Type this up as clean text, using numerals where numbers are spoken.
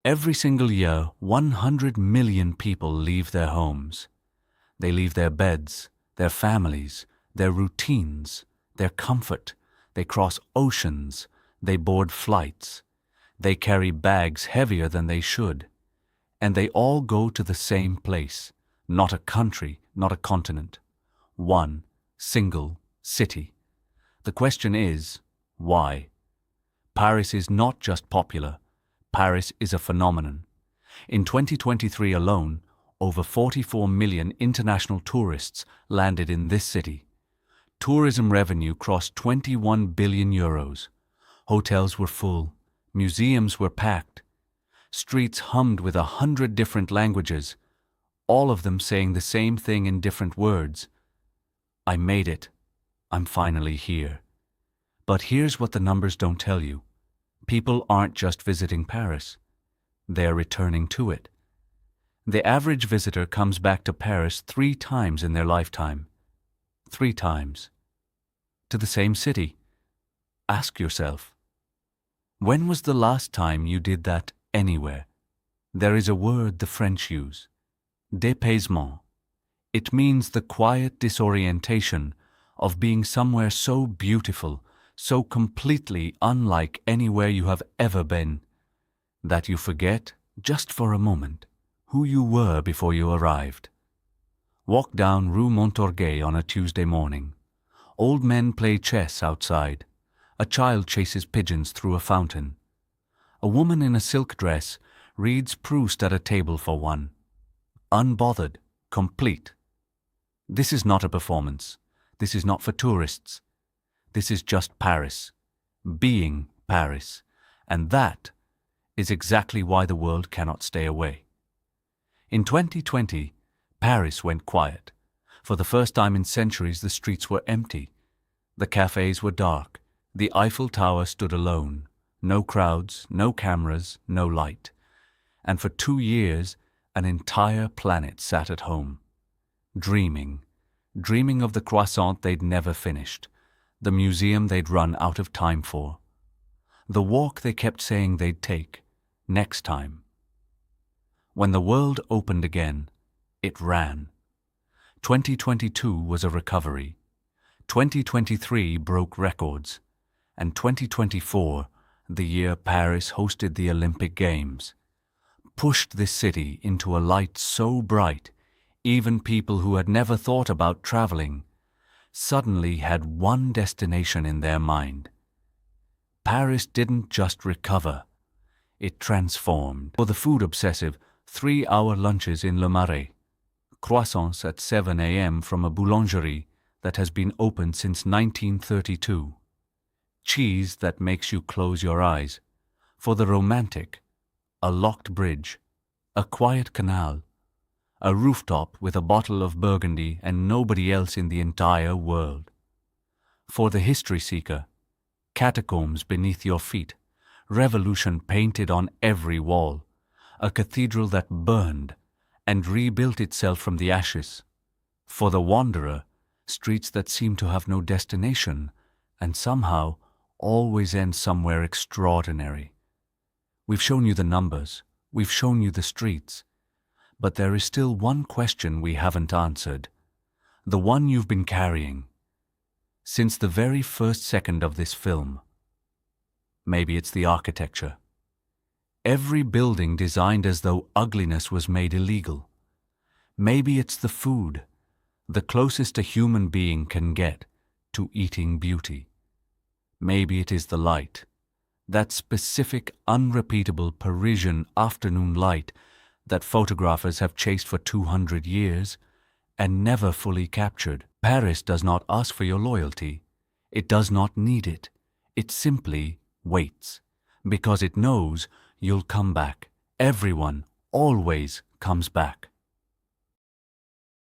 Every single year, 100 million people leave their homes. They leave their beds, their families, their routines, their comfort. They cross oceans. They board flights. They carry bags heavier than they should. And they all go to the same place, not a country, not a continent. One single city. The question is, why? Paris is not just popular. Paris is a phenomenon. In 2023 alone, over 44 million international tourists landed in this city. Tourism revenue crossed 21 billion euros. Hotels were full. Museums were packed. Streets hummed with 100 different languages, all of them saying the same thing in different words. I made it. I'm finally here. But here's what the numbers don't tell you. People aren't just visiting Paris. They're returning to it. The average visitor comes back to Paris 3 times in their lifetime. 3 times. To the same city. Ask yourself, when was the last time you did that anywhere? There is a word the French use. Dépaysement. It means the quiet disorientation of being somewhere so beautiful, so completely unlike anywhere you have ever been, that you forget, just for a moment, who you were before you arrived. Walk down Rue Montorgueil on a Tuesday morning. Old men play chess outside. A child chases pigeons through a fountain. A woman in a silk dress reads Proust at a table for one. Unbothered, complete. This is not a performance. This is not for tourists. This is just Paris, being Paris, and that is exactly why the world cannot stay away. In 2020, Paris went quiet. For the first time in centuries, the streets were empty. The cafes were dark. The Eiffel Tower stood alone. No crowds, no cameras, no light. And for 2 years, an entire planet sat at home, dreaming of the croissant they'd never finished, the museum they'd run out of time for, the walk they kept saying they'd take, next time. When the world opened again, it ran. 2022 was a recovery. 2023 broke records. And 2024, the year Paris hosted the Olympic Games, pushed this city into a light so bright, even people who had never thought about traveling suddenly had one destination in their mind. Paris didn't just recover, it transformed. For the food obsessive, 3-hour lunches in Le Marais, croissants at 7 a.m. from a boulangerie that has been open since 1932. Cheese that makes you close your eyes. For the romantic, a locked bridge, a quiet canal, a rooftop with a bottle of Burgundy and nobody else in the entire world. For the history seeker, catacombs beneath your feet, revolution painted on every wall, a cathedral that burned and rebuilt itself from the ashes. For the wanderer, streets that seem to have no destination and somehow always end somewhere extraordinary. We've shown you the numbers, we've shown you the streets, but there is still one question we haven't answered, the one you've been carrying since the very first second of this film. Maybe it's the architecture. Every building designed as though ugliness was made illegal. Maybe it's the food, the closest a human being can get to eating beauty. Maybe it is the light, that specific, unrepeatable Parisian afternoon light that photographers have chased for 200 years and never fully captured. Paris does not ask for your loyalty. It does not need it. It simply waits, because it knows you'll come back. Everyone always comes back.